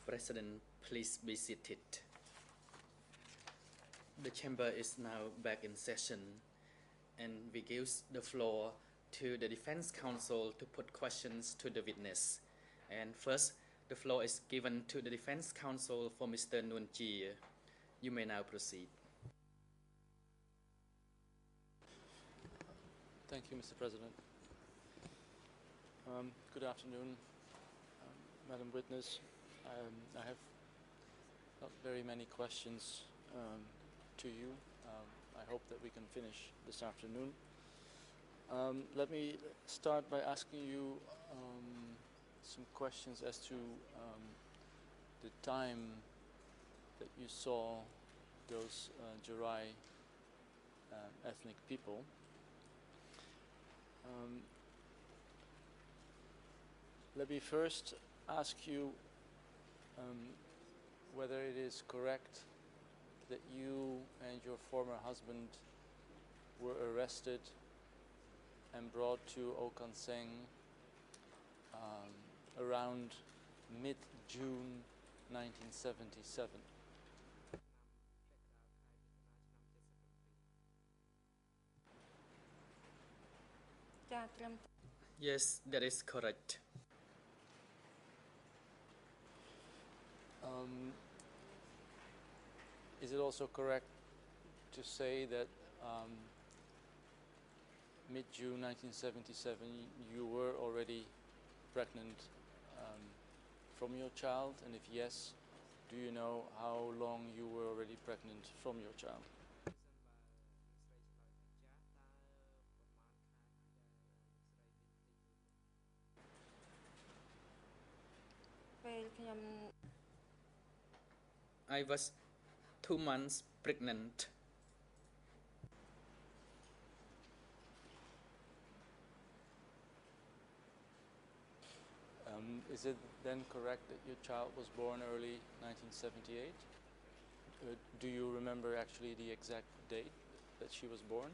President, please be seated. The chamber is now back in session, and we give the floor to the defense counsel to put questions to the witness. And first, the floor is given to the defense counsel for Mr. Nguyen Chi. You may now proceed. Thank you, Mr. President. Good afternoon, Madam Witness. I have not very many questions to you. I hope that we can finish this afternoon. Let me start by asking you some questions as to the time that you saw those Jarai ethnic people. Let me first ask you whether it is correct that you and your former husband were arrested and brought to Okanseng around mid-June 1977. Yes, that is correct. Is it also correct to say that mid-June 1977 you were already pregnant from your child? And if yes, do you know how long you were already pregnant from your child? I was 2 months pregnant. Is it then correct that your child was born early 1978? Do you remember actually the exact date that she was born?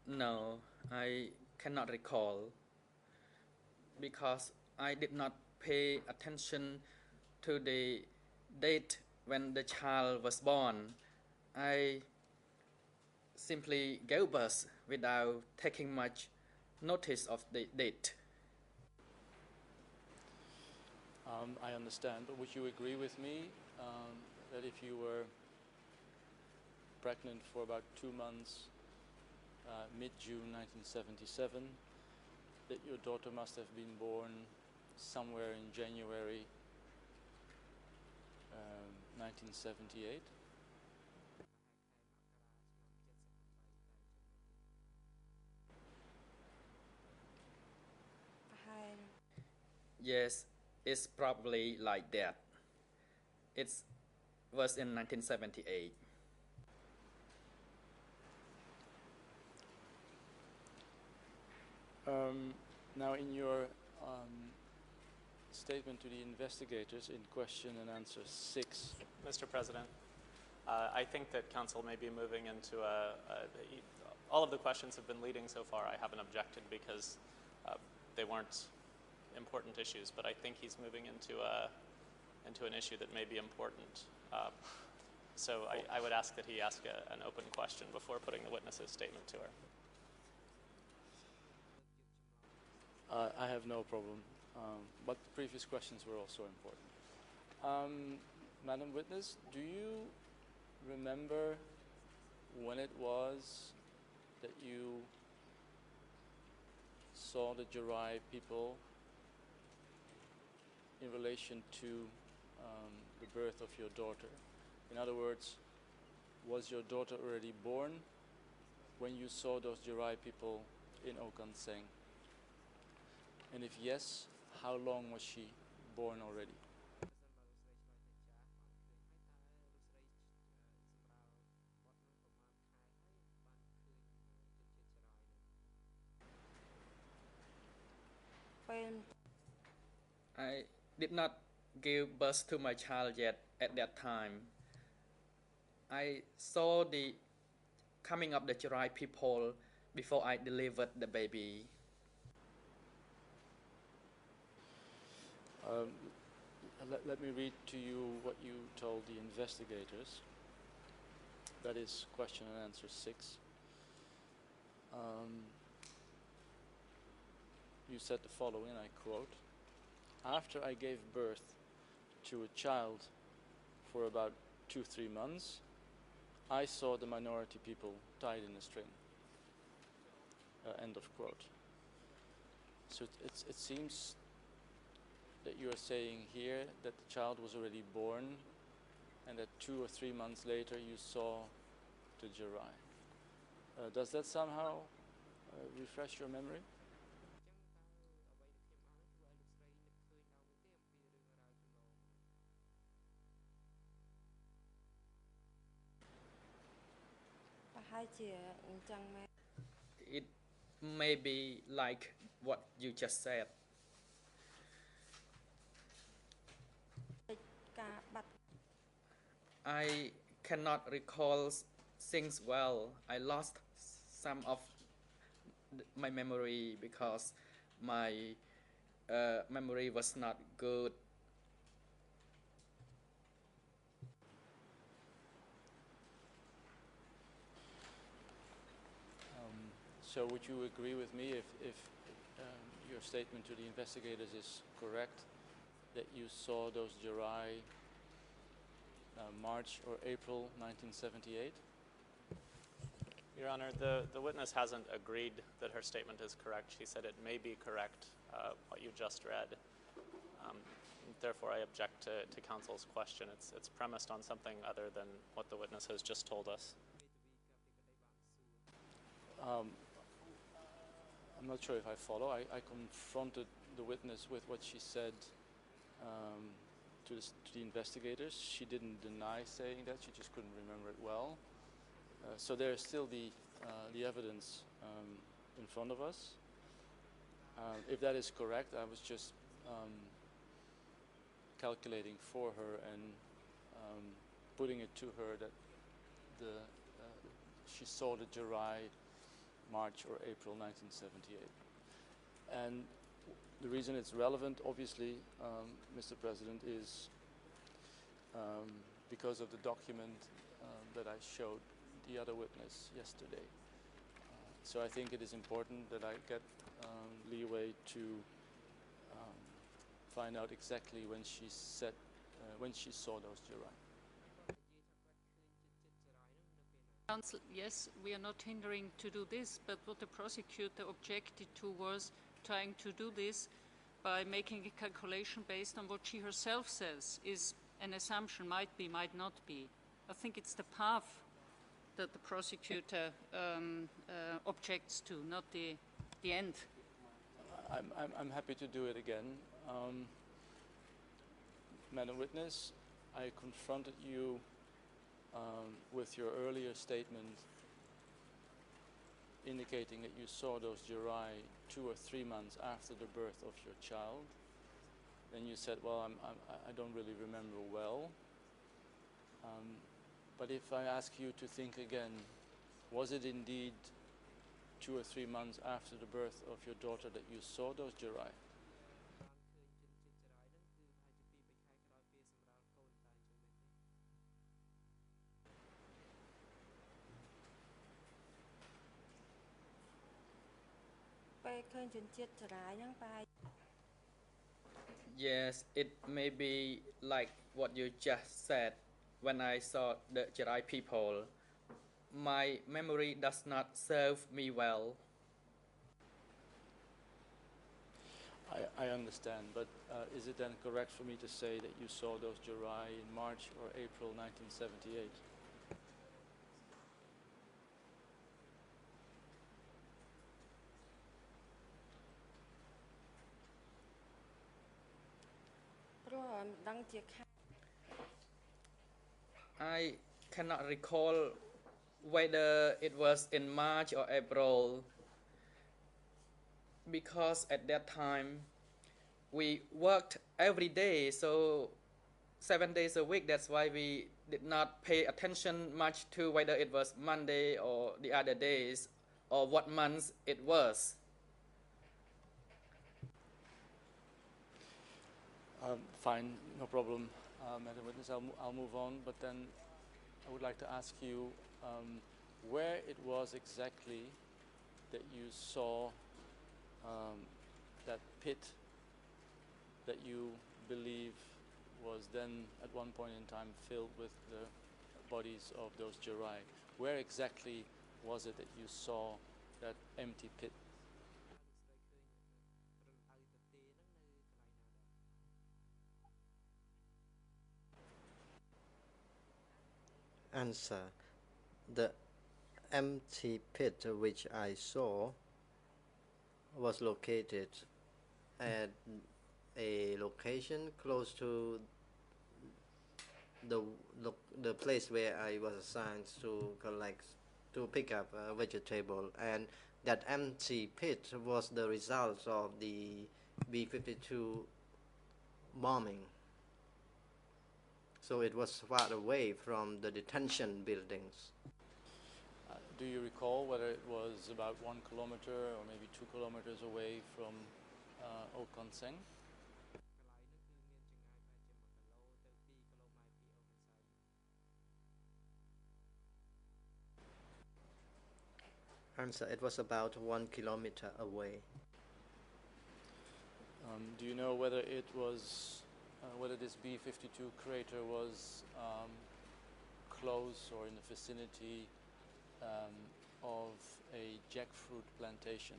No, I cannot recall because I did not pay attention to the date when the child was born. I simply gave birth without taking much notice of the date. I understand, but would you agree with me that if you were pregnant for about 2 months, mid-June 1977, that your daughter must have been born somewhere in January 1978? Yes, it's probably like that. It was in 1978. Now, in your statement to the investigators in question and answer 6. Mr. President, I think that counsel may be moving into all of the questions have been leading so far. I haven't objected because they weren't important issues, but I think he's moving into an issue that may be important. So I would ask that he ask an open question before putting the witness's statement to her. I have no problem, but the previous questions were also important. Madam Witness, do you remember when it was that you saw the Jarai people in relation to the birth of your daughter? In other words, was your daughter already born when you saw those Jarai people in Okanseng? And if yes, how long was she born already? I did not give birth to my child yet at that time. I saw the coming of the Chirai people before I delivered the baby. Let me read to you what you told the investigators. That is question and answer 6. You said the following, I quote, "After I gave birth to a child for about 2-3 months, I saw the minority people tied in a string." End of quote. So it seems that you are saying here that the child was already born and that 2 or 3 months later you saw the Jirai. Does that somehow refresh your memory? It may be like what you just said. I cannot recall things well. I lost some of my memory because my memory was not good. So would you agree with me if your statement to the investigators is correct, that you saw those Jirai March or April 1978? Your Honor, the witness hasn't agreed that her statement is correct. She said it may be correct, what you just read. Therefore, I object to counsel's question. It's premised on something other than what the witness has just told us. I'm not sure if I follow. I confronted the witness with what she said to the investigators. She didn't deny saying that. She just couldn't remember it well. So there is still the evidence in front of us. If that is correct, I was just calculating for her and putting it to her that she saw the Jirai March or April 1978. And the reason it's relevant, obviously, Mr. President, is because of the document that I showed the other witness yesterday. So I think it is important that I get leeway to find out exactly when she said, when she saw those Jirai. Counsel, yes, we are not hindering to do this, but what the prosecutor objected to was trying to do this by making a calculation based on what she herself says is an assumption, might be, might not be. I think it's the path that the prosecutor objects to, not the end. I'm happy to do it again. Madam Witness, I confronted you with your earlier statement indicating that you saw those Jirai 2 or 3 months after the birth of your child. Then you said, well, I don't really remember well. But if I ask you to think again, was it indeed 2 or 3 months after the birth of your daughter that you saw those Jirai? Yes, it may be like what you just said. When I saw the Chirai people, my memory does not serve me well. I understand, but is it then correct for me to say that you saw those Jirai in March or April 1978? I cannot recall whether it was in March or April, because at that time we worked every day, so 7 days a week. That's why we did not pay attention much to whether it was Monday or the other days or what months it was. Fine, no problem, Madam Witness. I'll move on, but then I would like to ask you where it was exactly that you saw that pit that you believe was then at one point in time filled with the bodies of those Jarai. Where exactly was it that you saw that empty pit? Answer. The empty pit which I saw was located at a location close to the place where I was assigned to pick up a vegetable, and that empty pit was the result of the B-52 bombing. So it was far away from the detention buildings. Do you recall whether it was about 1 kilometer or maybe 2 kilometers away from Okonseng? Answer. It was about 1 kilometer away. Do you know whether it was whether this B-52 crater was close or in the vicinity of a jackfruit plantation?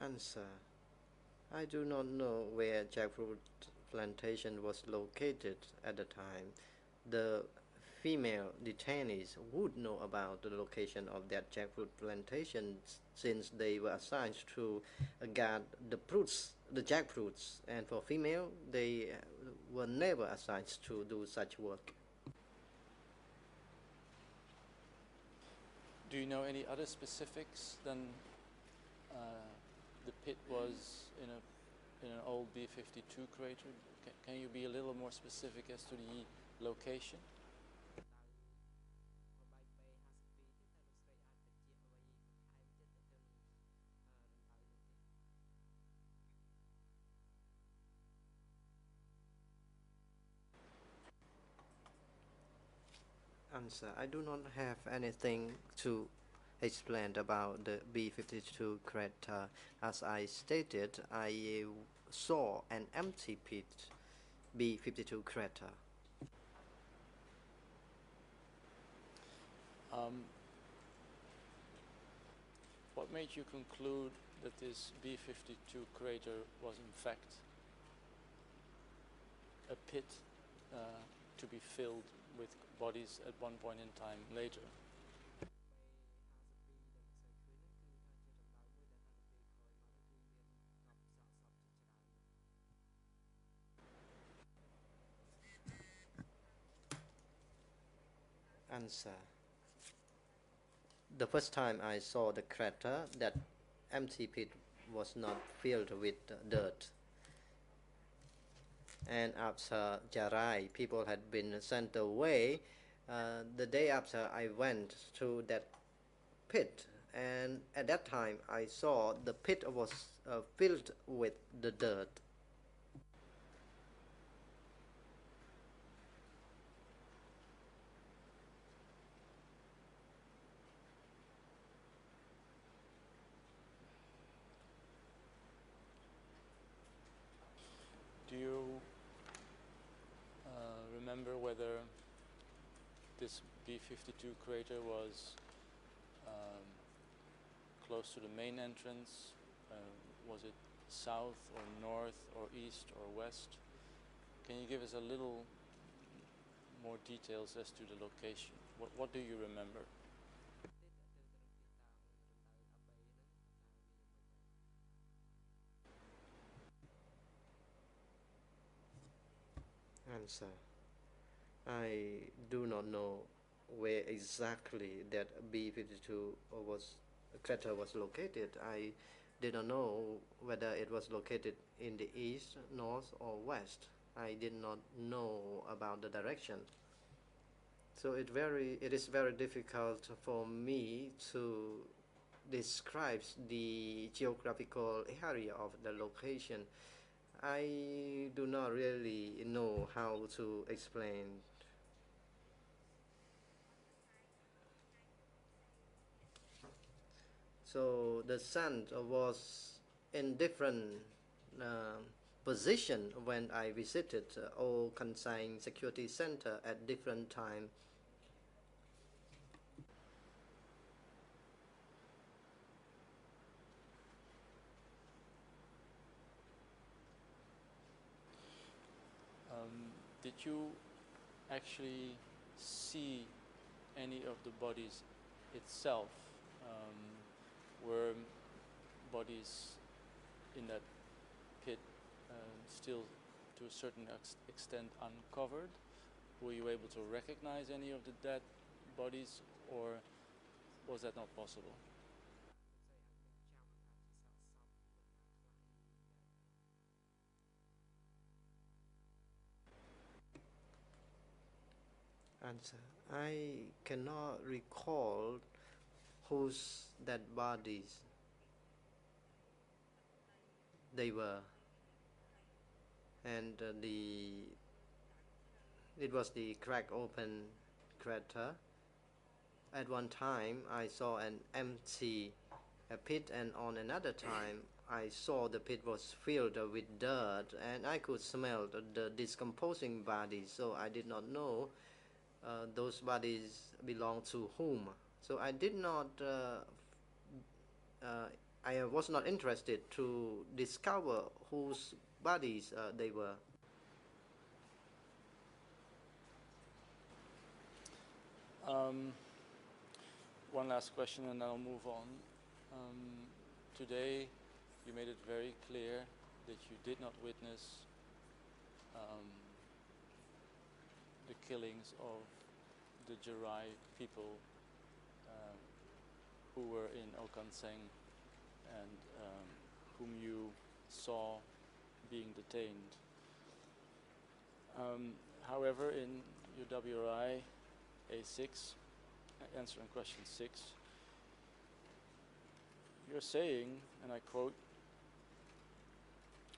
Answer. I do not know where jackfruit plantation was located at the time. The female detainees would know about the location of that jackfruit plantation since they were assigned to guard the jackfruits, and for female, they were never assigned to do such work. Do you know any other specifics than the pit was in an old B-52 crater? Can you be a little more specific as to the location? Answer. I do not have anything to explain about the B-52 crater. As I stated, I saw an empty pit B-52 crater. What made you conclude that this B-52 crater was in fact a pit to be filled with bodies at one point in time later? Answer. The first time I saw the crater, that empty pit was not filled with dirt. And after Jarai, people had been sent away. The day after, I went to that pit, and at that time, I saw the pit was filled with the dirt. Do you remember whether this B-52 crater was close to the main entrance? Was it south or north or east or west? Can you give us a little more details as to the location? What do you remember? Answer. I do not know where exactly that B-52 crater was located. I did not know whether it was located in the east, north, or west. I did not know about the direction. So it is very difficult for me to describe the geographical area of the location. I do not really know how to explain. So the sun was in different uh, position when I visited all consigned security center at different time. Did you actually see any of the bodies itself? Were bodies in that pit still to a certain extent uncovered? Were you able to recognize any of the dead bodies, or was that not possible? Answer: I cannot recall whose dead bodies they were, and it was the crack open crater. At one time, I saw an empty pit, and on another time, I saw the pit was filled with dirt, and I could smell the decomposing bodies. So I did not know those bodies belong to whom. So I did not. I was not interested to discover whose bodies they were. One last question and then I'll move on. Today you made it very clear that you did not witness the killings of the Jarai people who were in Okanseng and whom you saw being detained. However, in your WRI A6, answering question 6, you're saying, and I quote,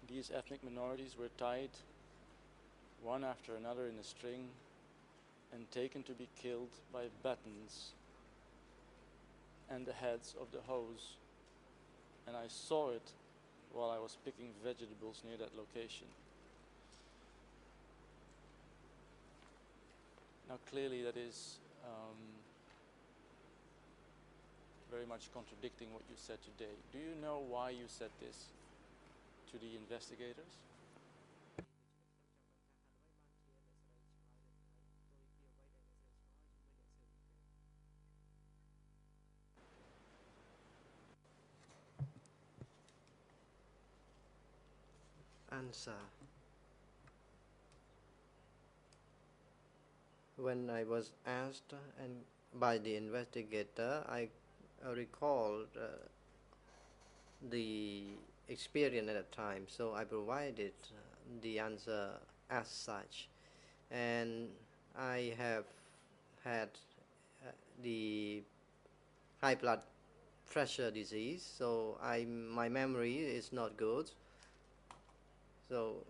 "These ethnic minorities were tied one after another in a string and taken to be killed by batons and the heads of the hose, and I saw it while I was picking vegetables near that location." Now clearly that is very much contradicting what you said today. Do you know why you said this to the investigators? Answer: when I was asked and by the investigator, I recalled the experience at the time, so I provided the answer as such. And I have had the high blood pressure disease, so my memory is not good. So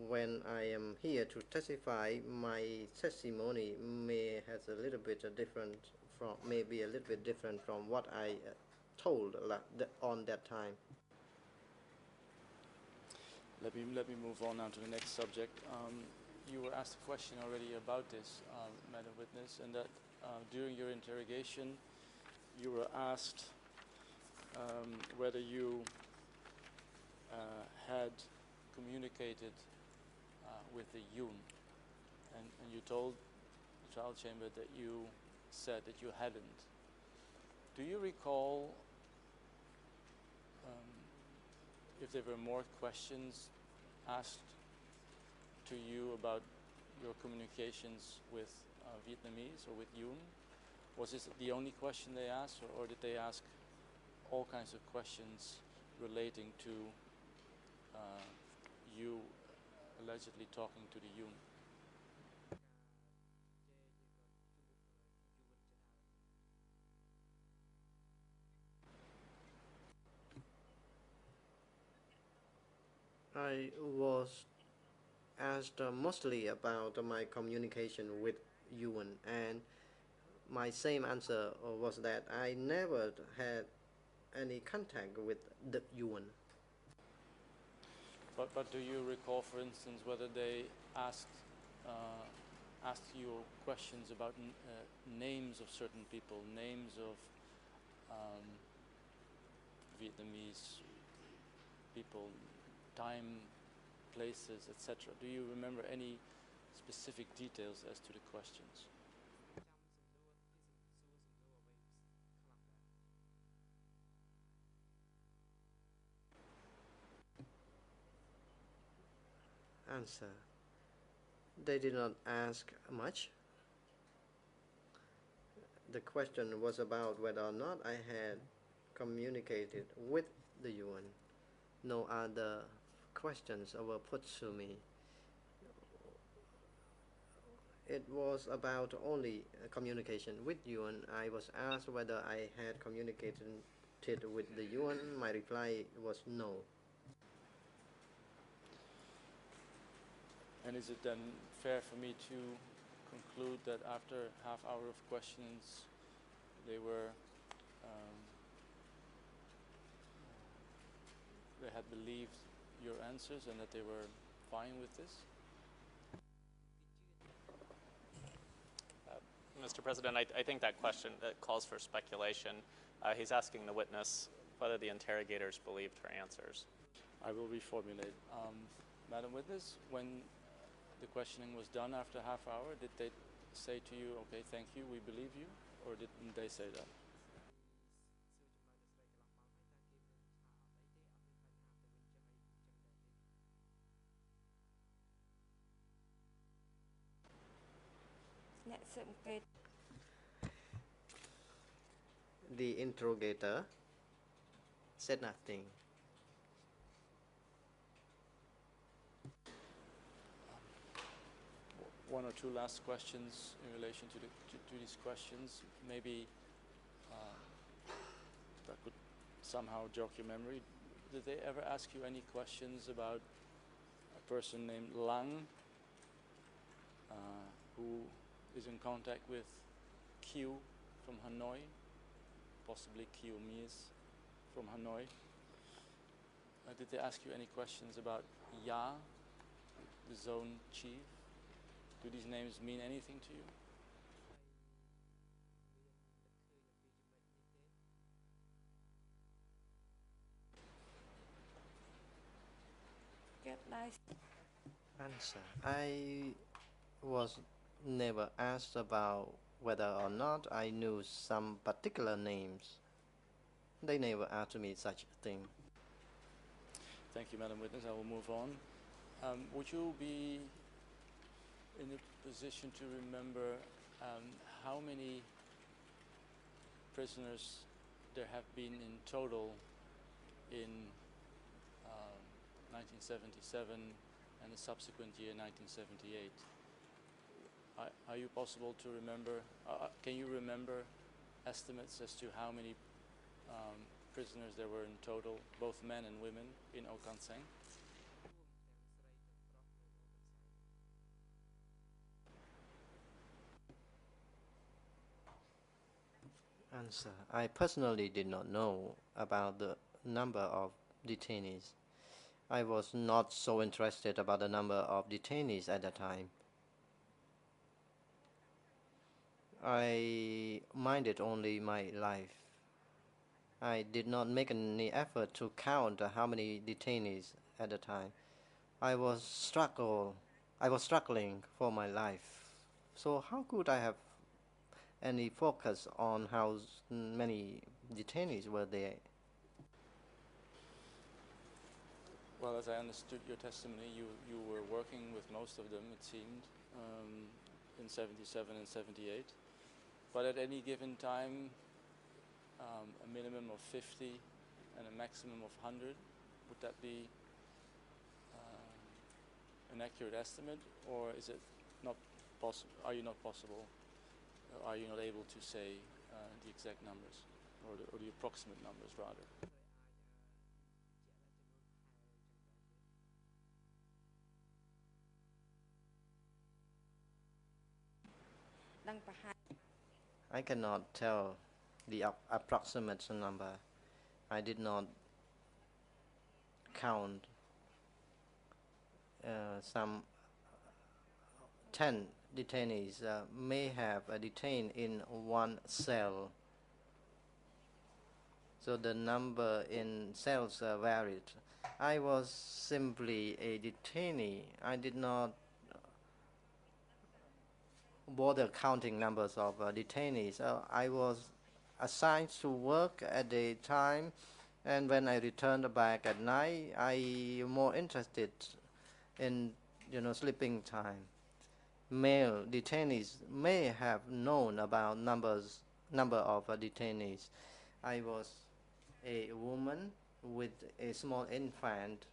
when I am here to testify, my testimony may has a little bit different from maybe a little bit different from what I told on that time. Let me move on now to the next subject. You were asked a question already about this, Madam Witness, and that during your interrogation, you were asked whether you had communicated with the Yoon, and you told the trial chamber that you said that you hadn't. Do you recall if there were more questions asked to you about your communications with Vietnamese or with Yoon? Was this the only question they asked, or did they ask all kinds of questions relating to you allegedly talking to the Yoon? I was asked mostly about my communication with Yuan, and my same answer was that I never had any contact with the Yuan. But do you recall, for instance, whether they asked asked you questions about names of certain people, names of Vietnamese people, time, places, etc.? Do you remember any specific details as to the questions? Answer. They did not ask much. The question was about whether or not I had communicated with the Yuan. No other questions were put to me. It was about only communication with Yuan. I was asked whether I had communicated with the Yuan. My reply was no. And is it then fair for me to conclude that after half hour of questions, they were they had believed your answers and that they were fine with this? Mr. President, I think that question calls for speculation. He's asking the witness whether the interrogators believed her answers. I will reformulate. Madam Witness, when the questioning was done after half hour, did they say to you, okay, thank you, we believe you, or didn't they say that? The interrogator said nothing. One or two last questions in relation to these questions. Maybe that could somehow jog your memory. Did they ever ask you any questions about a person named Lang, who is in contact with Q from Hanoi, possibly Q Mies from Hanoi? Did they ask you any questions about Ya, the zone chief? Do these names mean anything to you? Answer. I was never asked about whether or not I knew some particular names. They never asked me such a thing. Thank you, Madam Witness. I will move on. Would you be in a position to remember how many prisoners there have been in total in 1977 and the subsequent year, 1978? Are you possible to remember, can you remember estimates as to how many prisoners there were in total, both men and women, in Okan Seng? Answer. I personally did not know about the number of detainees. I was not so interested about the number of detainees at the time. I minded only my life. I did not make any effort to count how many detainees at the time. I was struggling for my life. So how could I have any focus on how many detainees were there? Well, as I understood your testimony, you were working with most of them, it seemed, in 77 and 78. but at any given time, a minimum of 50 and a maximum of 100. Would that be an accurate estimate, or is it not possible? Are you not possible? Are you not able to say the exact numbers, or the approximate numbers rather? I cannot tell the approximate number. I did not count some 10 detainees may have detained in one cell. So the number in cells varied. I was simply a detainee. I did not bother counting numbers of detainees. I was assigned to work at the time, and when I returned back at night, I more interested in sleeping time. Male detainees may have known about number of detainees. I was a woman with a small infant,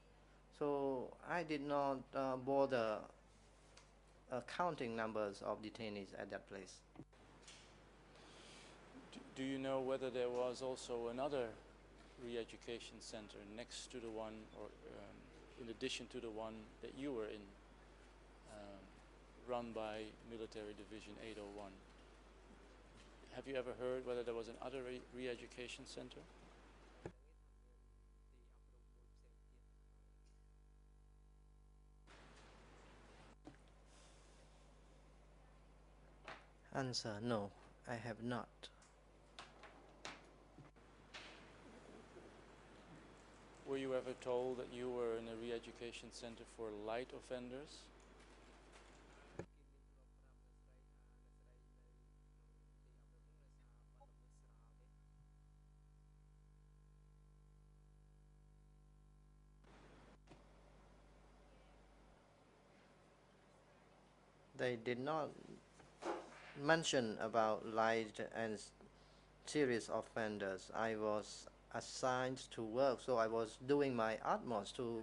so I did not bother counting numbers of detainees at that place. Do you know whether there was also another re-education center next to the one, or in addition to the one that you were in, run by Military Division 801? Have you ever heard whether there was another re-education center? Answer: no, I have not. Were you ever told that you were in a re-education center for light offenders? They did not mention about light and serious offenders. I was assigned to work, so I was doing my utmost to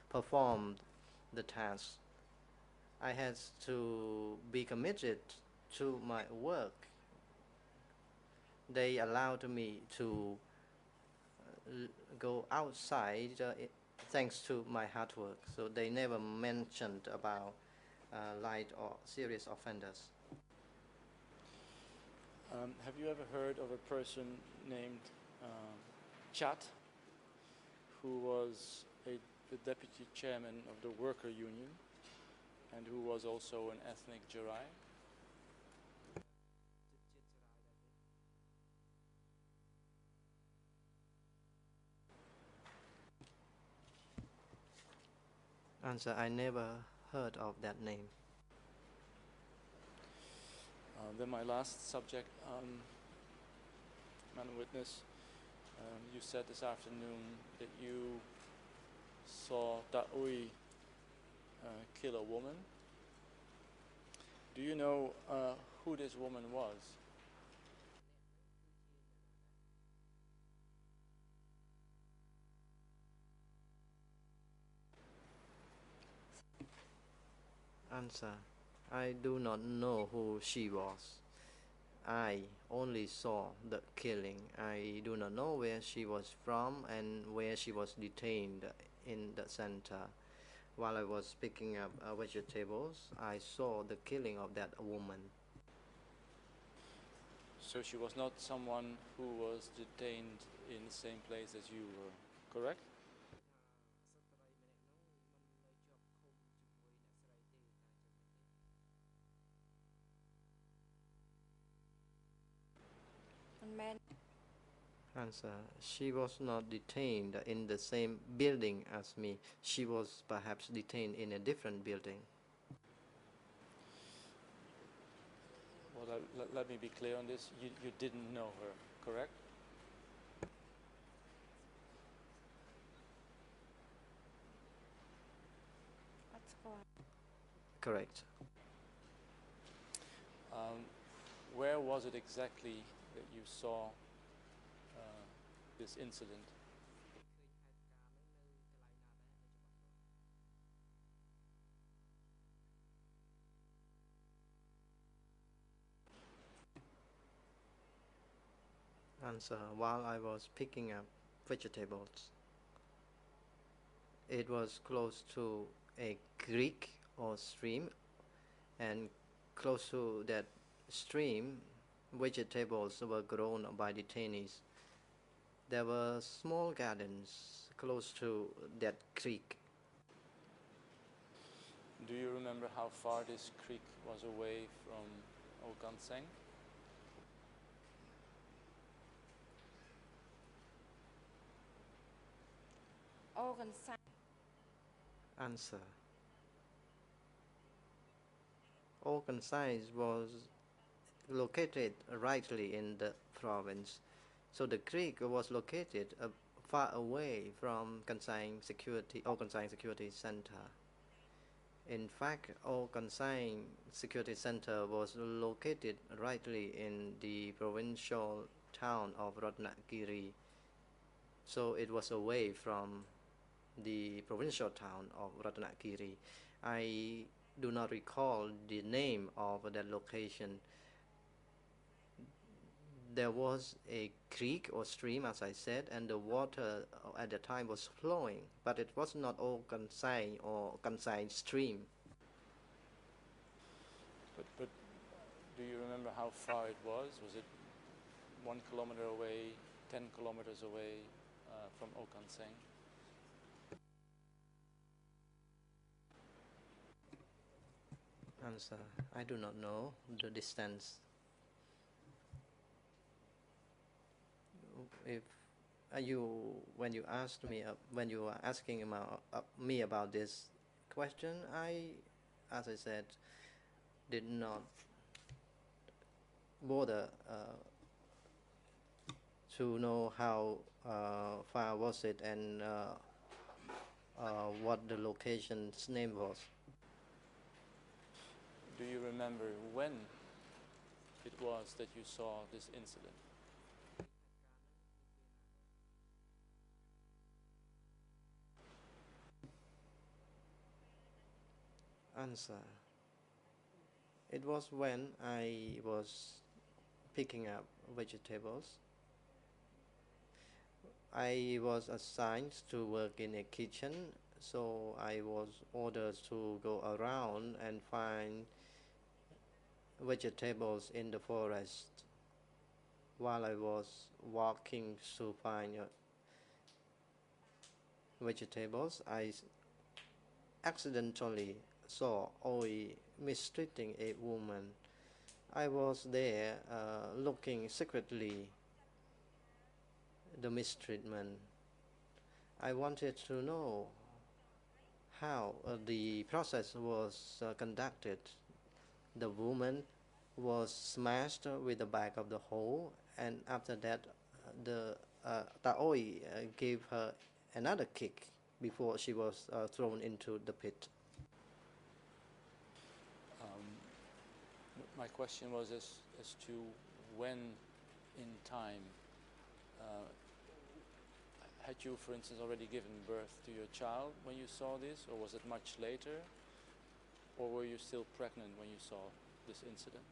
perform the task. I had to be committed to my work. They allowed me to go outside thanks to my hard work, so they never mentioned about light or serious offenders. Have you ever heard of a person named Chat, who was the deputy chairman of the worker union and who was also an ethnic Jarai? Answer: I never heard of that name. Then my last subject, Madam Witness, you said this afternoon that you saw Da'ui kill a woman. Do you know who this woman was? Answer: I do not know who she was. I only saw the killing. I do not know where she was from and where she was detained in the center. While I was picking up vegetables, I saw the killing of that woman. So she was not someone who was detained in the same place as you were, correct? Answer: she was not detained in the same building as me. She was perhaps detained in a different building. Well, let me be clear on this. You didn't know her, correct? Correct. where was it exactly that you saw this incident? Answer: while I was picking up vegetables. It was close to a creek or stream, and close to that stream, vegetables were grown by detainees. There were small gardens close to that creek. Do you remember how far this creek was away from Okanseng? Answer: Okansai was located rightly in the province, so the creek was located far away from Okansai Security Center. In fact, Okansai Security Center was located rightly in the provincial town of Ratnagiri, so it was away from the provincial town of Ratnagiri. I do not recall the name of that location. There was a creek or stream, as I said, and the water at the time was flowing, but it was not Okansai or Kansai stream. But do you remember how far it was? Was it 1 kilometer away, 10 kilometers away from Okanseng? Answer: I do not know the distance. If when you asked me, when you were asking me about this question, as I said, did not bother to know how far was it and what the location's name was. Do you remember when it was that you saw this incident? Answer: it was when I was picking up vegetables. I was assigned to work in a kitchen, so I was ordered to go around and find vegetables in the forest. While I was walking to find vegetables, I accidentally saw Oi mistreating a woman. I was there looking secretly the mistreatment. I wanted to know how the process was conducted. The woman was smashed with the back of the hole, and after that, the Taoi gave her another kick before she was thrown into the pit. My question was as to when in time had you, for instance, already given birth to your child when you saw this, or was it much later, or were you still pregnant when you saw this incident?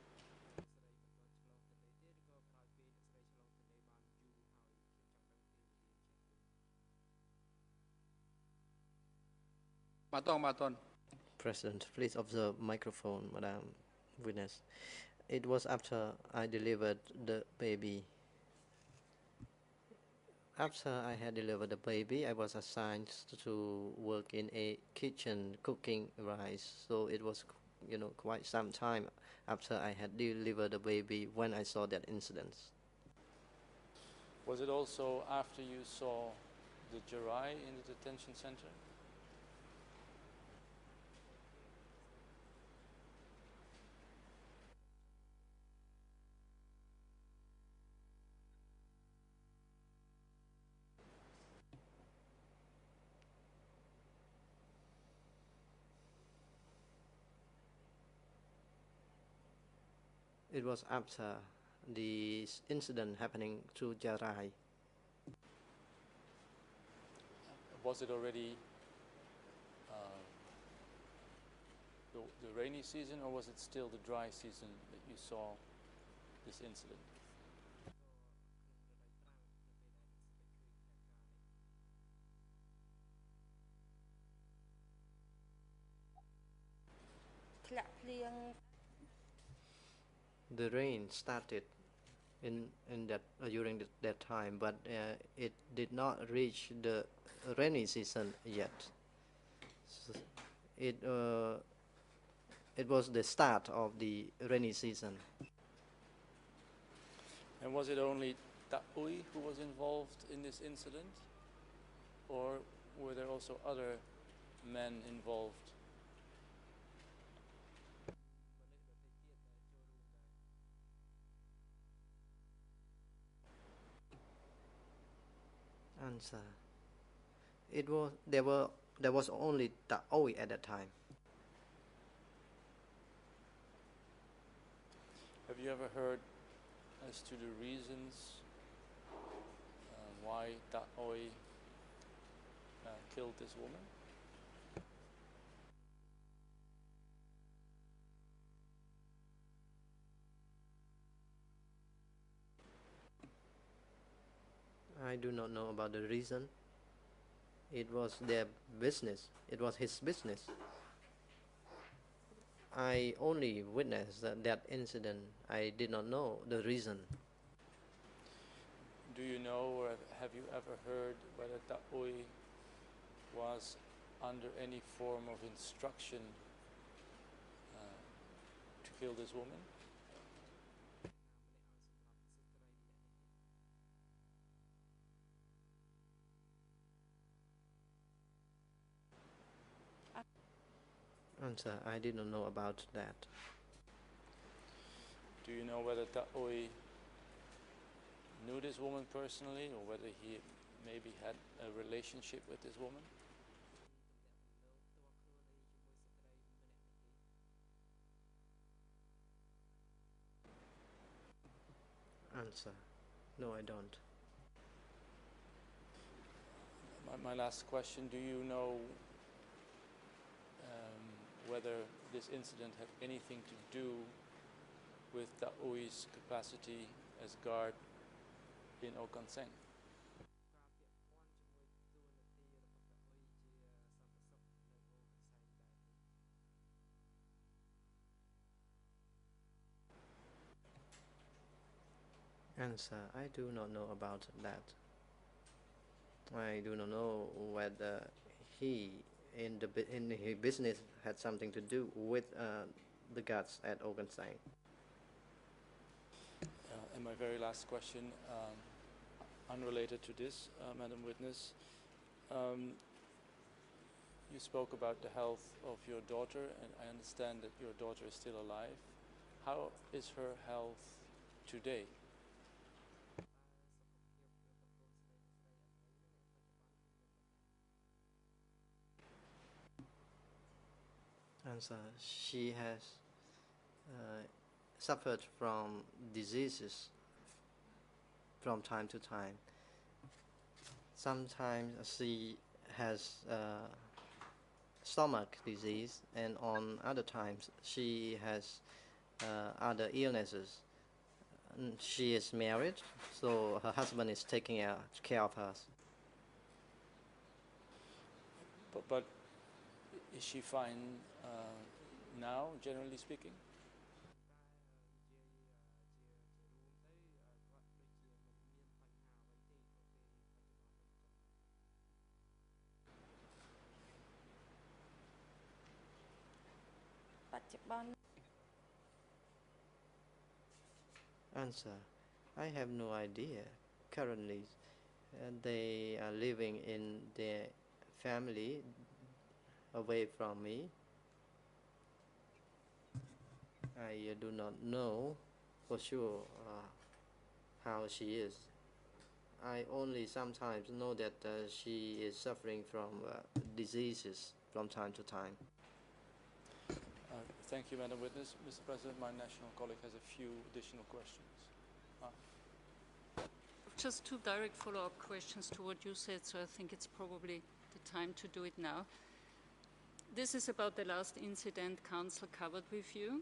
President, please observe microphone, Madam Witness. It was after I delivered the baby. After I had delivered the baby, I was assigned to work in a kitchen cooking rice. So it was, quite some time after I had delivered the baby when I saw that incident. Was it also after you saw the Jerai in the detention center? It was after the incident happening to Jarai. Was it already the rainy season, or was it still the dry season that you saw this incident? The rain started in that during that time, but it did not reach the rainy season yet. So it was the start of the rainy season. And was it only Ta'ui who was involved in this incident, or were there also other men involved? Answer. There was only Ta'oi at that time. Have you ever heard as to the reasons why Ta'oi killed this woman? I do not know about the reason. It was their business. It was his business. I only witnessed that incident. I did not know the reason. Do you know, or have you ever heard whether Ta'ui was under any form of instruction to kill this woman? Answer. I did not know about that. Do you know whether Ta'ui knew this woman personally, or whether he maybe had a relationship with this woman? Answer. No, I don't. My last question, do you know whether this incident had anything to do with Ta'ui's capacity as guard in Okanseng? Answer. I do not know about that. I do not know whether he in his business had something to do with the guards at Okanseng. And my very last question, unrelated to this, Madam Witness, you spoke about the health of your daughter, and I understand that your daughter is still alive. How is her health today? Answer. She has suffered from diseases from time to time. Sometimes she has stomach disease, and on other times she has other illnesses. And she is married, so her husband is taking care of her. But is she fine now, generally speaking? Answer. I have no idea. Currently, they are living in their family away from me. I do not know for sure how she is. I only sometimes know that she is suffering from diseases from time to time. Thank you, Madam Witness. Mr. President, my national colleague has a few additional questions. Just two direct follow-up questions to what you said, so I think it's probably the time to do it now. This is about the last incident Council covered with you.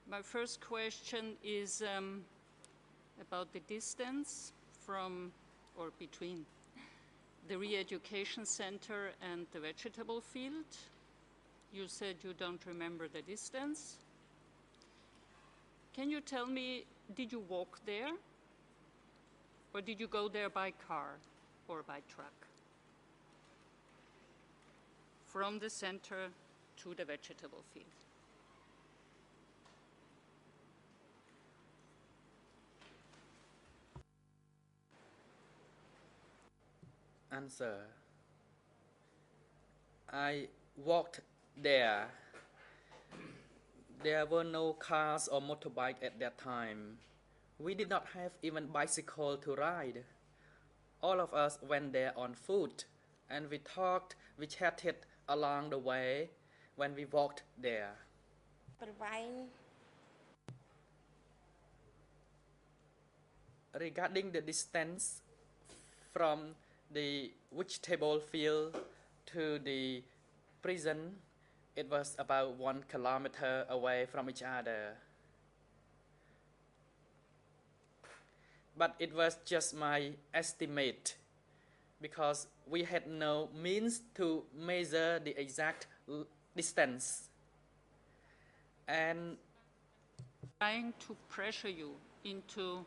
My first question is about the distance from or between the re-education center and the vegetable field. You said you don't remember the distance. Can you tell me, did you walk there? Or did you go there by car or by truck? From the center to the vegetable field. Answer. I walked there. There were no cars or motorbike at that time. We did not have even bicycle to ride. All of us went there on foot, and we talked, we chatted along the way when we walked there. Regarding the distance from the vegetable field to the prison, it was about 1 kilometer away from each other. But it was just my estimate because we had no means to measure the exact distance. And trying to pressure you into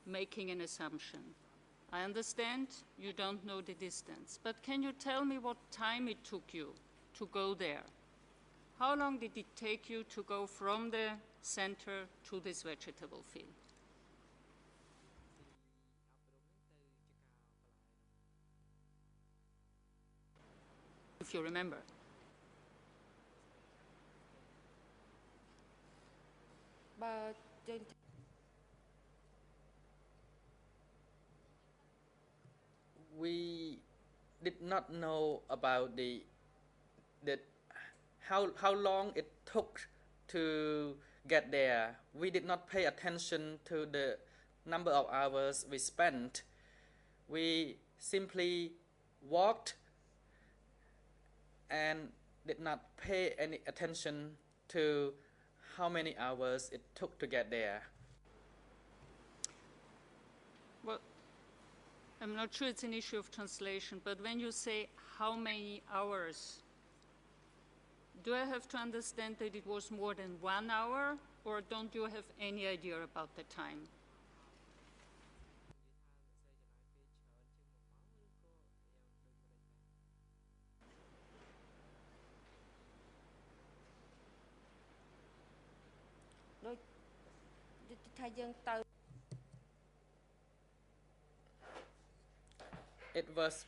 making an assumption. I understand you don't know the distance, but can you tell me what time it took you to go there? How long did it take you to go from the center to this vegetable field? If you remember. We did not know about how long it took to get there. We did not pay attention to the number of hours we spent. We simply walked and did not pay any attention to how many hours it took to get there. Well, I'm not sure it's an issue of translation, but when you say how many hours, do I have to understand that it was more than 1 hour, or don't you have any idea about the time? It was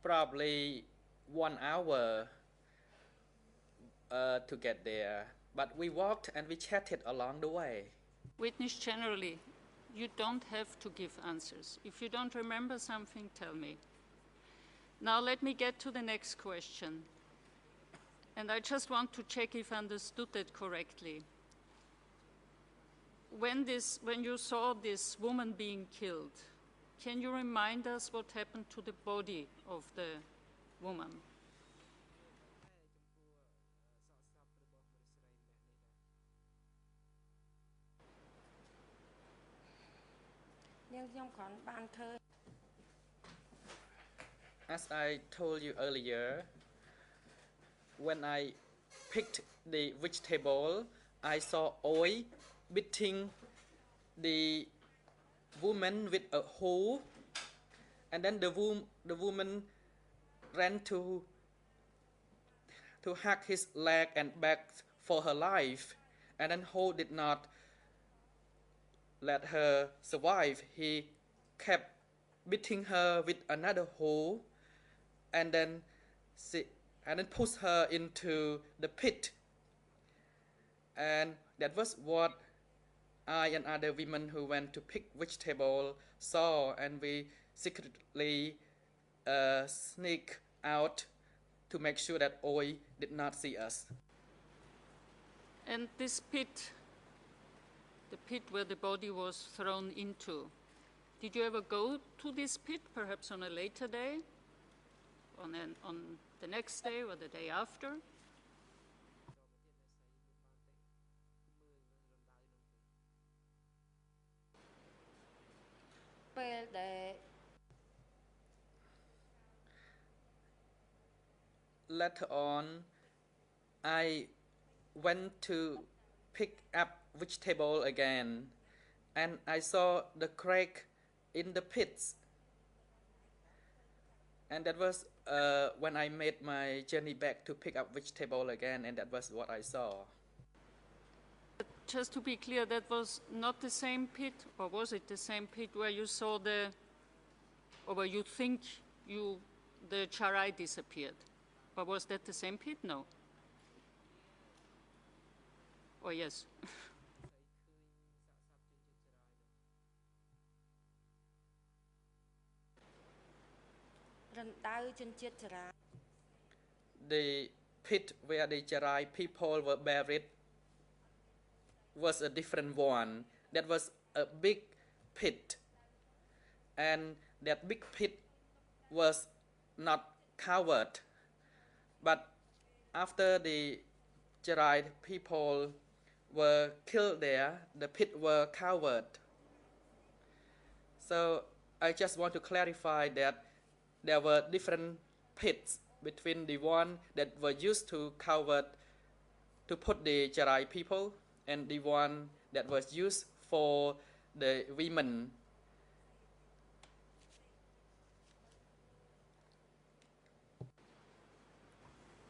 probably 1 hour to get there, but we walked and we chatted along the way. Witness generally, you don't have to give answers. If you don't remember something, tell me. Now let me get to the next question. And I just want to check if I understood that correctly. When you saw this woman being killed, can you remind us what happened to the body of the woman? As I told you earlier, when I picked the vegetable, I saw Oi beating the woman with a hoe, and then the woman ran to hug his leg and back for her life, and then Ho did not let her survive. He kept beating her with another hoe, and then pushed her into the pit. And that was what I and other women who went to pick vegetable saw, and we secretly sneak out to make sure that Oi did not see us. And this pit, the pit where the body was thrown into, did you ever go to this pit, perhaps on a later day, on the next day or the day after? Later on, I went to pick up vegetable again, and I saw the crack in the pits. And that was when I made my journey back to pick up vegetable again, and that was what I saw. Just to be clear, that was not the same pit, or was it the same pit where you saw or where you think the charai disappeared? Or was that the same pit? No. Or yes? The pit where the charai people were buried was a different one. That was a big pit, and that big pit was not covered. But after the charai people were killed there, the pit were covered. So I just want to clarify that there were different pits between the one that were used to cover to put the charai people and the one that was used for the women.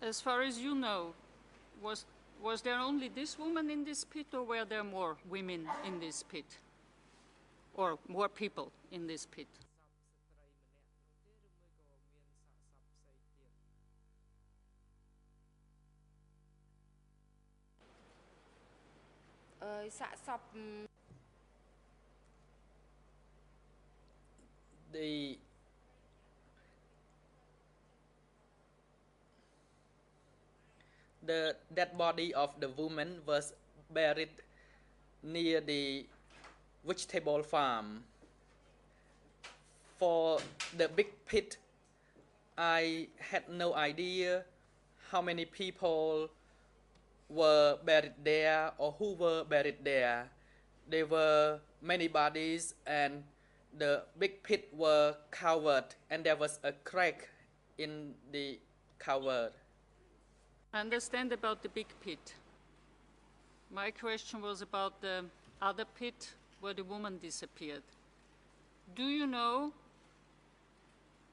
As far as you know, was there only this woman in this pit, or were there more women in this pit? Or more people in this pit? The dead body of the woman was buried near the vegetable farm. For the big pit, I had no idea how many people were buried there or who were buried there. There were many bodies, and the big pit were covered, and there was a crack in the cover. I understand about the big pit. My question was about the other pit where the woman disappeared. Do you know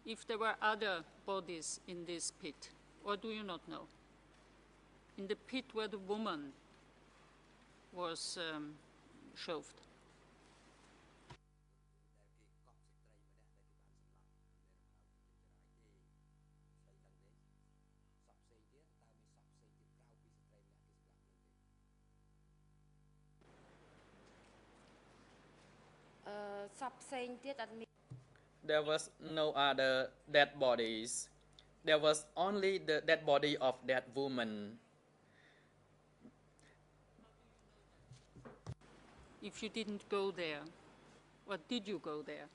if there were other bodies in this pit, or do you not know? In the pit where the woman was shoved. There was no other dead bodies. There was only the dead body of that woman. If you didn't go there, or did you go there?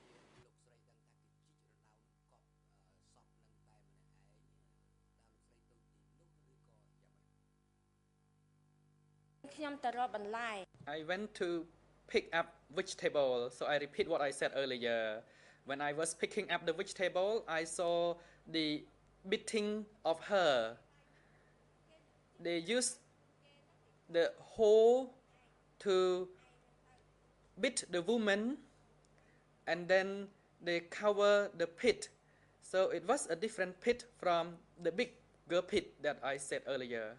I went to pick up vegetable, so I repeat what I said earlier. When I was picking up the vegetable, I saw the beating of her. They used the hoe to beat the woman, and then they cover the pit. So it was a different pit from the bigger pit that I said earlier.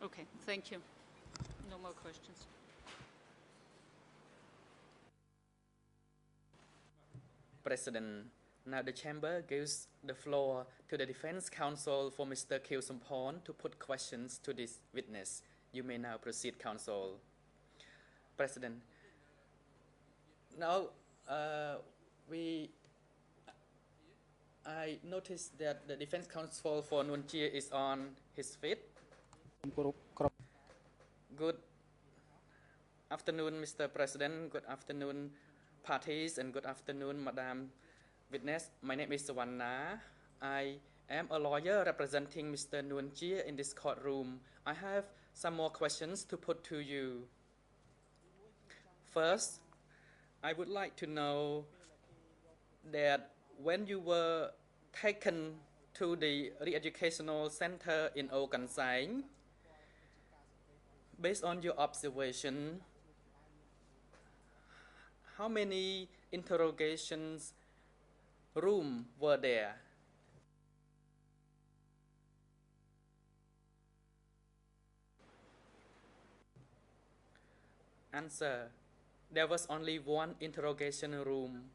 Okay, thank you. No more questions. President, now the chamber gives the floor to the defense counsel for Mr. Kilsampon to put questions to this witness. You may now proceed, counsel. President, now we I noticed that the defense counsel for Nuon Chea is on his feet. Good afternoon, Mr. President. Good afternoon, parties, and good afternoon, Madam Witness. My name is Sawanna. I am a lawyer representing Mr. Nuon Chea in this courtroom. I have some more questions to put to you. First, I would like to know that when you were taken to the re-educational center in Okansai, based on your observation, how many interrogations rooms were there? Answer: there was only one interrogation room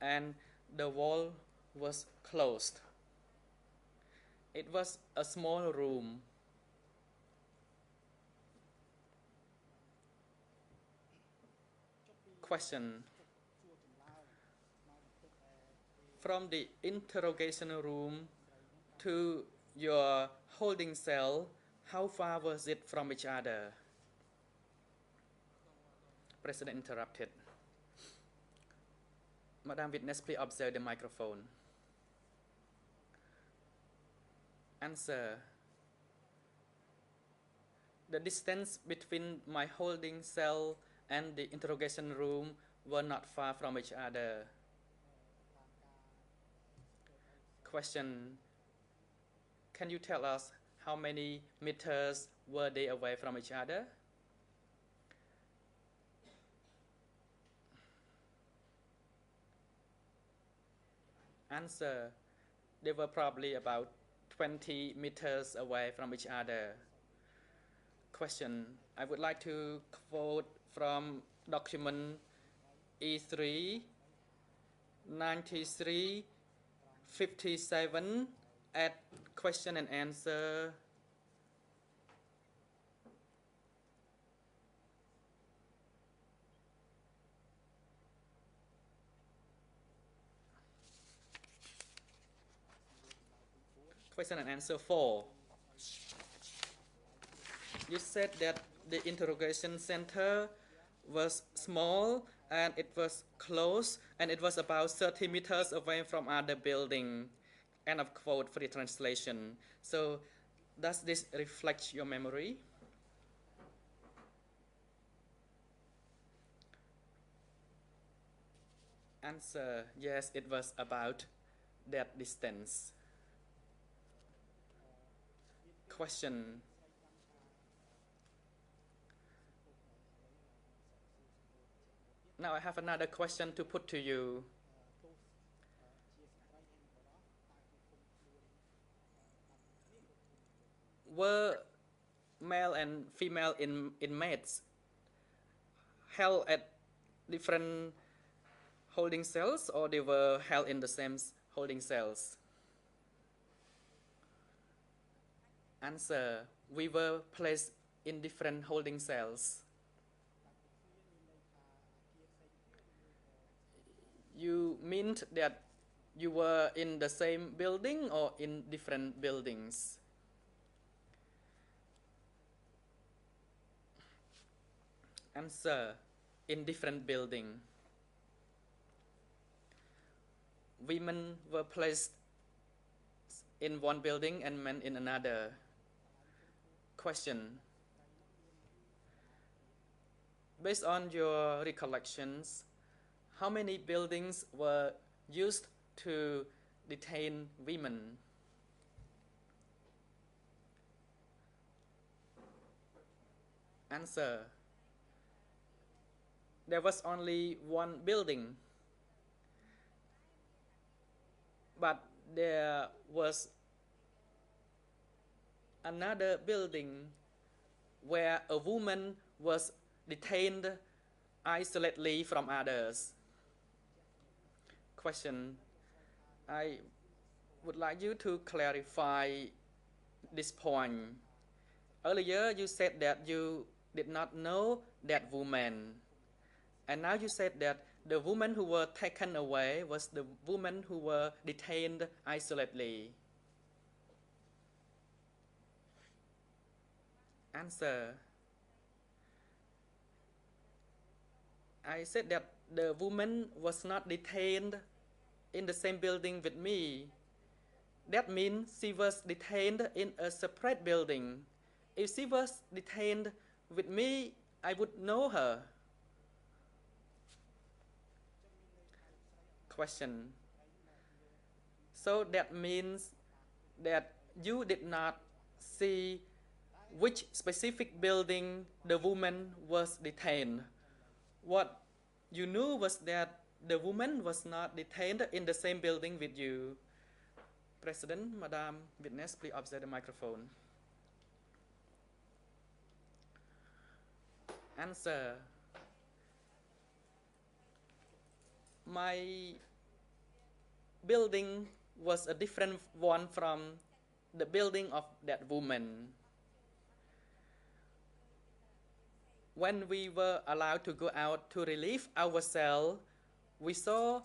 and the wall was closed. It was a small room. Question: from the interrogation room to your holding cell, how far was it from each other? President interrupted. Madam Witness, please observe the microphone. Answer: the distance between my holding cell and the interrogation room were not far from each other. Question: can you tell us how many meters were they away from each other? Answer: they were probably about 20 meters away from each other. Question: I would like to quote from document E3 93 57 at question and answer. Question and answer 4. You said that the interrogation center was small and it was close and it was about 30 meters away from other building. End of quote for the translation. So does this reflect your memory? Answer: yes, it was about that distance. Question: now I have another question to put to you. Were male and female inmates held at different holding cells, or they were held in the same holding cells? Answer: we were placed in different holding cells. You meant that you were in the same building or in different buildings? Answer: in different building. Women were placed in one building and men in another. Question: based on your recollections, how many buildings were used to detain women? Answer: there was only one building, but there was another building where a woman was detained isolatedly from others. Question: I would like you to clarify this point. Earlier you said that you did not know that woman, and now you said that the women who were taken away was the women who were detained isolatedly? Answer. I said that the woman was not detained in the same building with me. That means she was detained in a separate building. If she was detained with me, I would know her. Question. So that means that you did not see which specific building the woman was detained. What you knew was that the woman was not detained in the same building with you. President, Madam Witness, please observe the microphone. Answer. My building was a different one from the building of that woman. When we were allowed to go out to relieve ourselves, we saw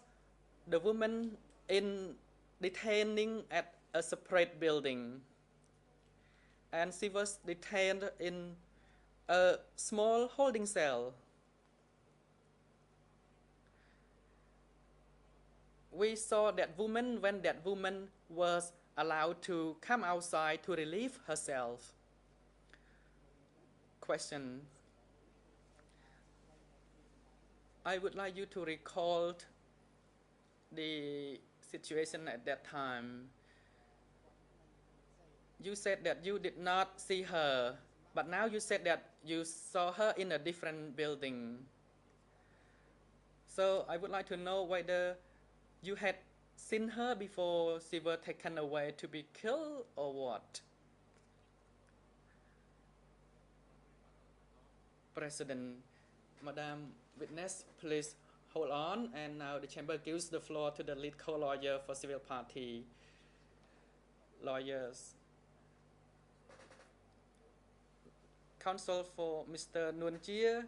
the woman detaining at a separate building. And she was detained in a small holding cell. We saw that woman when that woman was allowed to come outside to relieve herself. Question. I would like you to recall the situation at that time. You said that you did not see her, but now you said that you saw her in a different building. So I would like to know whether you had seen her before she was taken away to be killed or what? President, Madam Witness, please hold on, and now the chamber gives the floor to the lead co-lawyer for civil party. Lawyers. Counsel for Mr. Nguyen Chia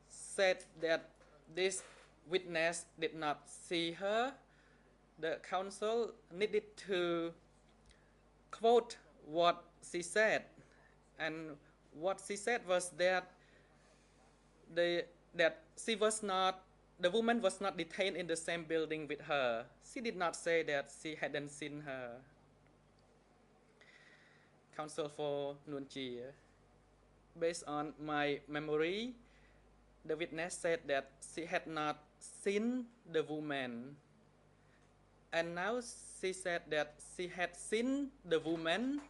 said that this witness did not see her. The counsel needed to quote what she said, and what she said was that the woman was not detained in the same building with her. She did not say that she hadn't seen her. Counsel for Nguyen Chia. Based on my memory, the witness said that she had not seen the woman. And now she said that she had seen the woman.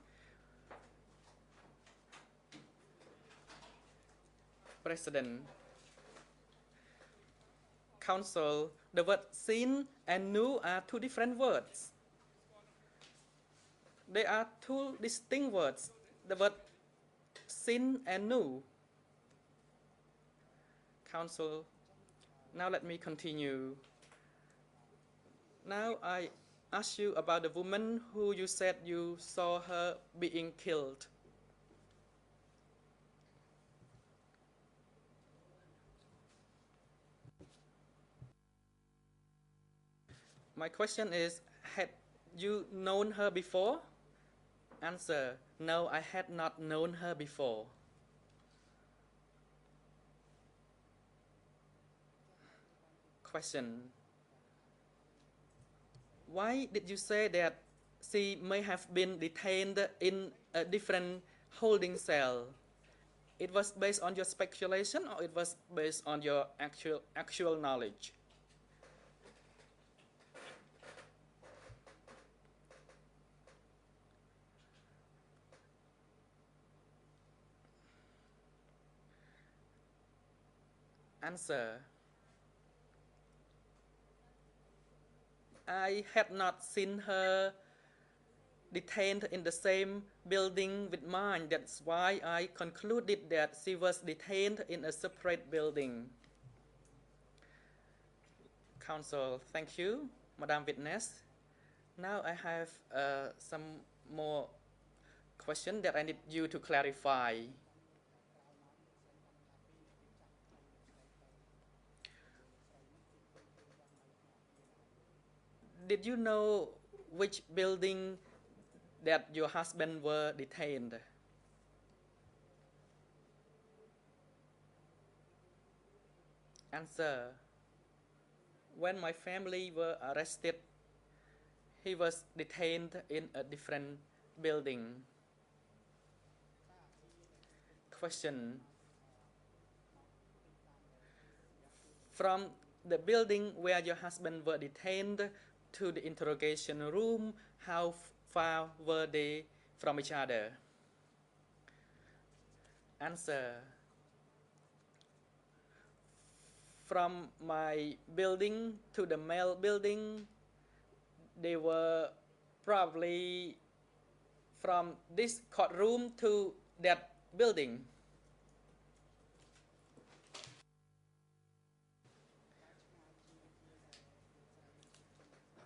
President. Counsel, the word seen and knew are two different words. They are two distinct words. The word seen and knew. Counsel, now let me continue. Now I ask you about the woman who you said you saw her being killed. My question is, had you known her before? Answer, no, I had not known her before. Question, why did you say that she may have been detained in a different holding cell? It was based on your speculation, or it was based on your actual knowledge? Answer, I had not seen her detained in the same building with mine. That's why I concluded that she was detained in a separate building. Counsel, thank you, Madam Witness. Now I have some more questions that I need you to clarify. did you know which building that your husband were detained? Answer. When my family were arrested, he was detained in a different building. Question. From the building where your husband were detained to the interrogation room, how far were they from each other? Answer. From my building to the male building, they were probably from this courtroom to that building.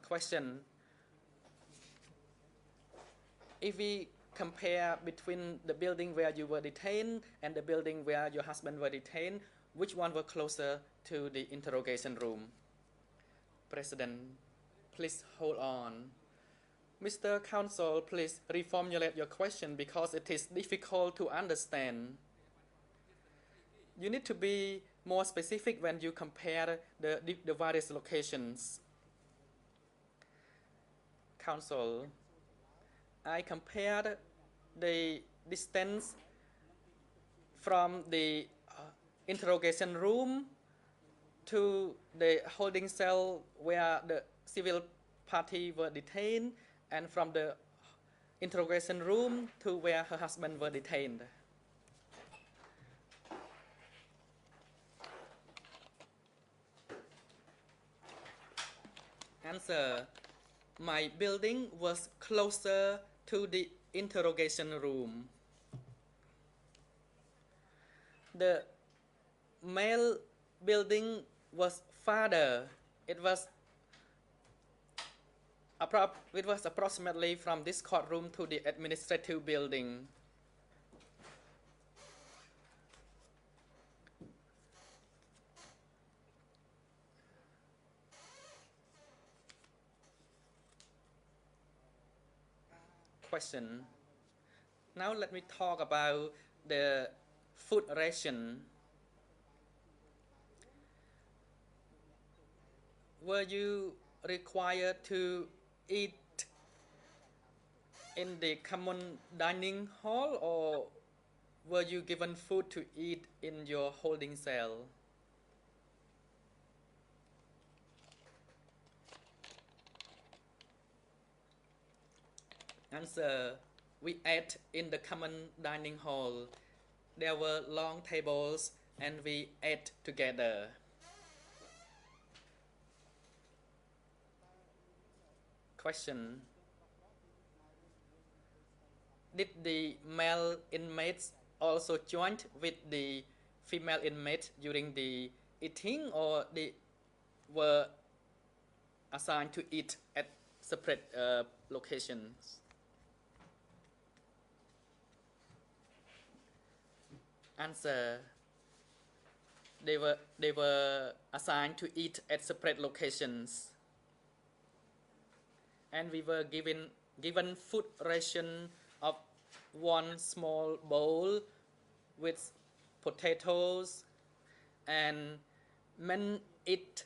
Question. If we compare between the building where you were detained and the building where your husband were detained, which one were closer to the interrogation room? President, please hold on. Mr. Counsel, please reformulate your question because it is difficult to understand. You need to be more specific when you compare the various locations. Counsel, I compared the distance from the interrogation room to the holding cell where the civil party were detained, and from the interrogation room to where her husband were detained. Answer. My building was closer to the interrogation room. The male building was farther. It was approximately from this courtroom to the administrative building. Question. Now let me talk about the food ration. Were you required to eat in the common dining hall, or were you given food to eat in your holding cell? Answer. We ate in the common dining hall. There were long tables and we ate together. Question. Did the male inmates also join with the female inmates during the eating, or they were assigned to eat at separate locations? Answer. They were assigned to eat at separate locations, and we were given food ration of one small bowl with potatoes, and men eat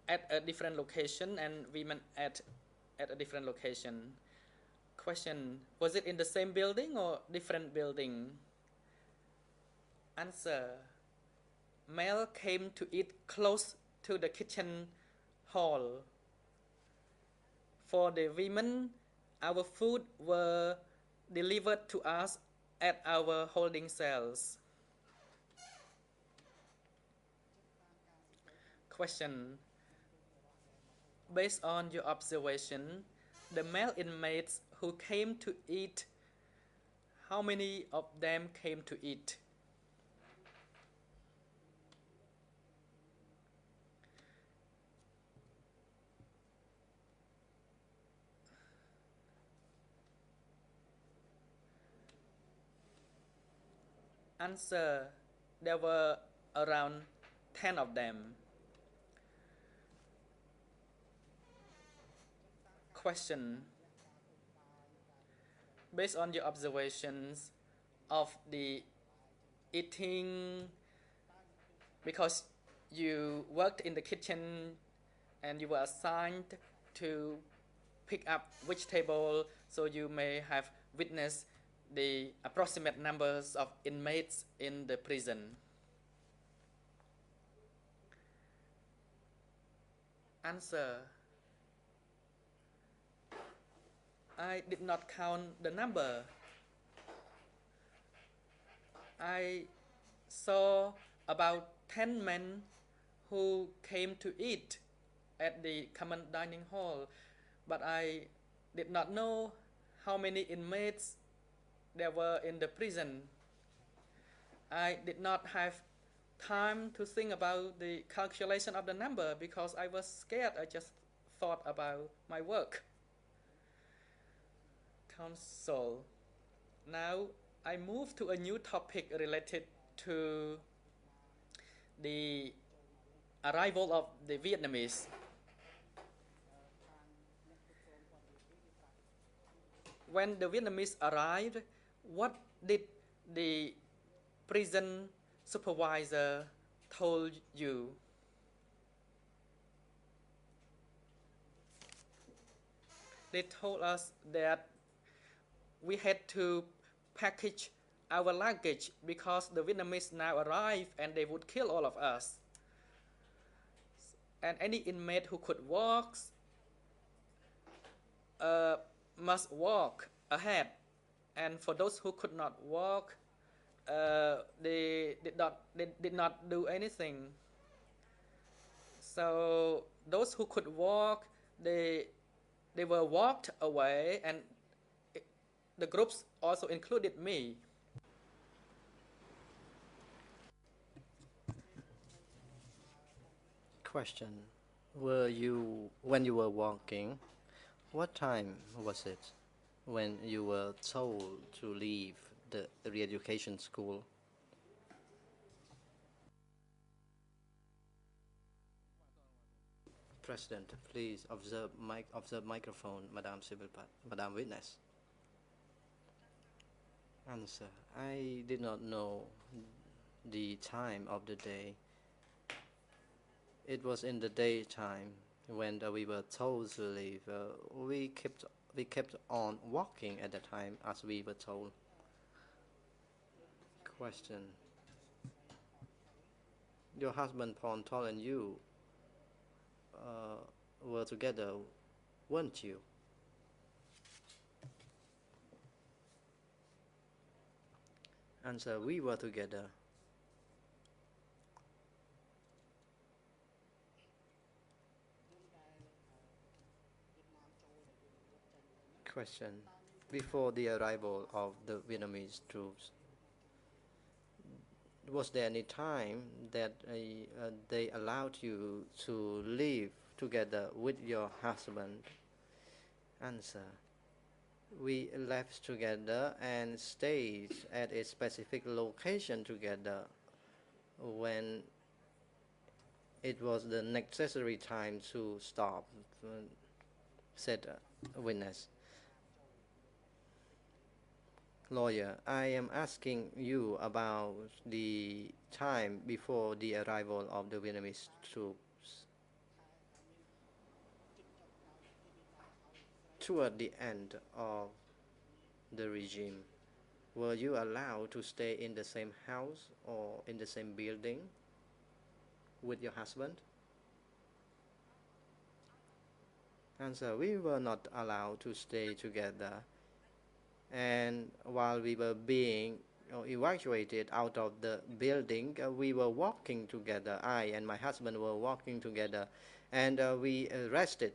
at a different location and women at a different location. Question. Was it in the same building or different building? Answer. Male came to eat close to the kitchen hall. For the women, our food were delivered to us at our holding cells. Question. Based on your observation, the male inmates who came to eat, how many of them came to eat? Answer. There were around 10 of them. question. Based on your observations of the eating, because you worked in the kitchen and you were assigned to pick up which table, so you may have witnessed the approximate numbers of inmates in the prison. Answer: I did not count the number. I saw about 10 men who came to eat at the common dining hall, but I did not know how many inmates there were in the prison. I did not have time to think about the calculation of the number because I was scared. I just thought about my work. Counsel. Now I move to a new topic related to the arrival of the Vietnamese. When the Vietnamese arrived, what did the prison supervisor told you? They told us that we had to package our luggage because the Vietnamese now arrived and they would kill all of us. And any inmate who could walk must walk ahead. And for those who could not walk, they did not do anything. So those who could walk, they were walked away, and the groups also included me. Question: when you were walking, what time was it when you were told to leave the re-education school? President, please observe microphone, Madam Witness. Answer: I did not know the time of the day. It was in the daytime when we were told to leave. We kept on walking at the time as we were told. Question: your husband Pontal and you were together, weren't you? Answer: we were together. Question: before the arrival of the Vietnamese troops, was there any time that they allowed you to live together with your husband? Answer: we left together and stayed at a specific location together when it was the necessary time to stop, said a witness. Lawyer: I am asking you about the time before the arrival of the Vietnamese troops. Toward the end of the regime, were you allowed to stay in the same house or in the same building with your husband? Answer: we were not allowed to stay together. And while we were being evacuated out of the building, we were walking together. I and my husband were walking together, and we rested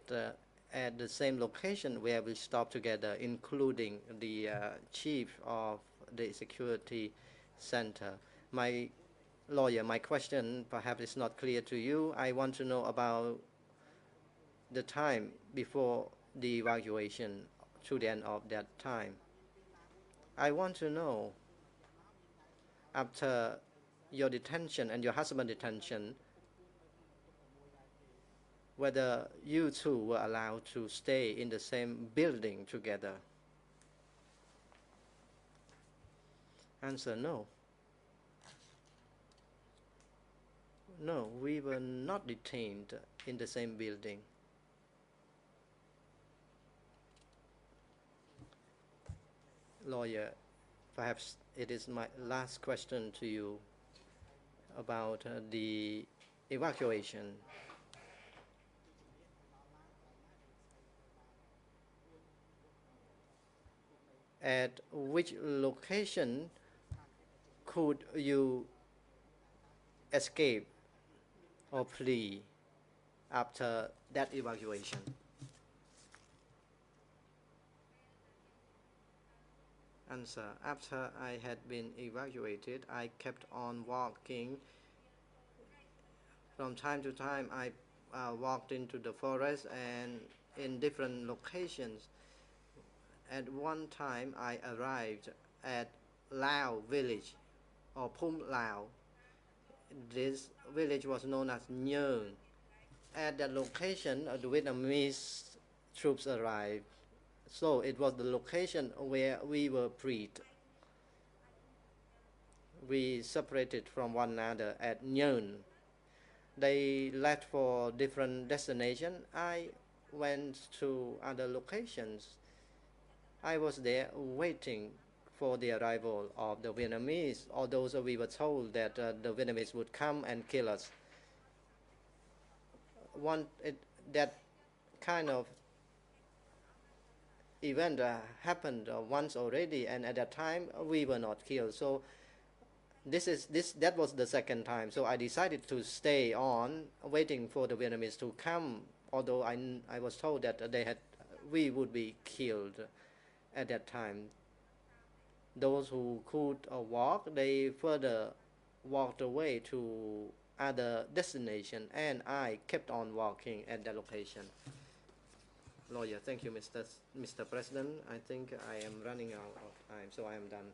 at the same location where we stopped together, including the chief of the security center. My lawyer, my question perhaps is not clear to you. I want to know about the time before the evacuation to the end of that time. I want to know, after your detention and your husband's detention, whether you two were allowed to stay in the same building together. Answer: no. No, we were not detained in the same building. Lawyer, perhaps it is my last question to you about the evacuation. At which location could you escape or flee after that evacuation? Answer: after I had been evacuated, I kept on walking. From time to time, I walked into the forest and in different locations. At one time, I arrived at Lao village or Phum Lao. This village was known as Nhơn. At that location, the Vietnamese troops arrived. So it was the location where we were freed. We separated from one another at Nhơn. They left for different destinations. I went to other locations. I was there waiting for the arrival of the Vietnamese, although we were told that the Vietnamese would come and kill us. That kind of event happened once already, and at that time we were not killed. So that was the second time. So I decided to stay on, waiting for the Vietnamese to come. Although I was told that we would be killed at that time. Those who could walk, they further walked away to other destination, and I kept on walking at that location. Lawyer: thank you, Mr. President. I think I am running out of time, so I am done.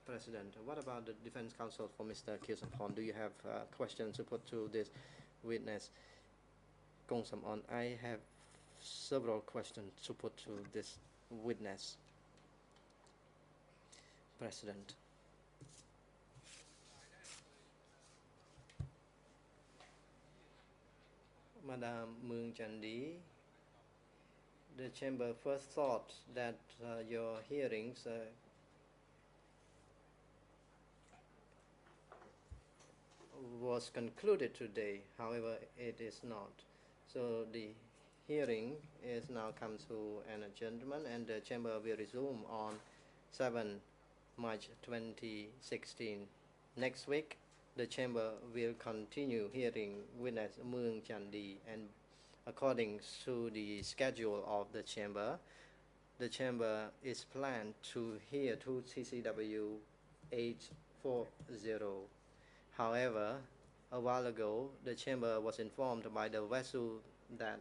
President, what about the defense counsel for Mr. Khieu Samphan? Do you have questions to put to this witness, Kong Samon? I have several questions to put to this witness. President. Madam Mueang Chandi, the chamber first thought that your hearings was concluded today. However, it is not. So the hearing is now come to an adjournment, and the chamber will resume on 7 March 2016. Next week, the chamber will continue hearing witness Mueang Chandi, and according to the schedule of the chamber is planned to hear 2 TCW 840. However, a while ago, the chamber was informed by the vessel that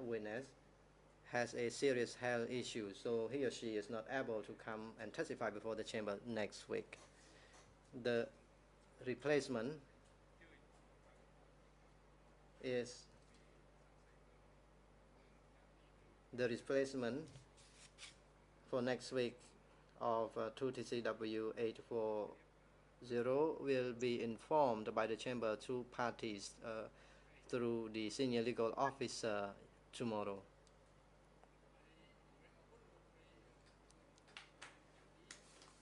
witness has a serious health issue, so he or she is not able to come and testify before the chamber next week. The replacement for next week of 2 TCW 840 will be informed by the chamber to parties through the senior legal officer tomorrow.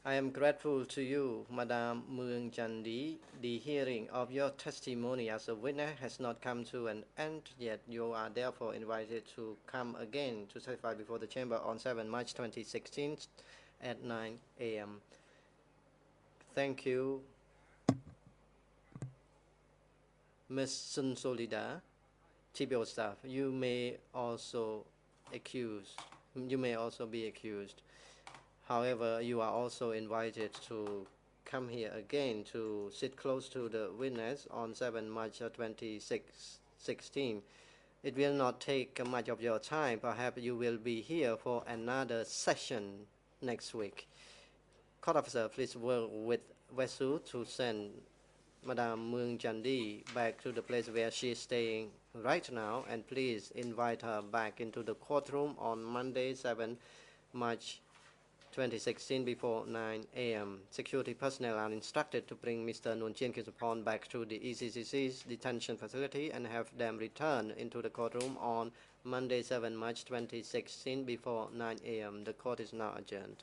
I am grateful to you, Madam Mueang Chandi. The hearing of your testimony as a witness has not come to an end yet. You are therefore invited to come again to testify before the chamber on 7 March 2016 at 9 a.m. Thank you, Ms. Sun Solida, TPO staff. You may also be accused. However, you are also invited to come here again to sit close to the witness on 7 March 2016. It will not take much of your time. Perhaps you will be here for another session next week. Court officer, please work with vessel to send Madam Muang Chandi back to the place where she is staying right now, and please invite her back into the courtroom on Monday, 7 March 2016 before 9 a.m. Security personnel are instructed to bring Mr. Nuon Chien Kisapon back to the ECCC's detention facility and have them return into the courtroom on Monday, 7 March 2016 before 9 a.m. The court is now adjourned.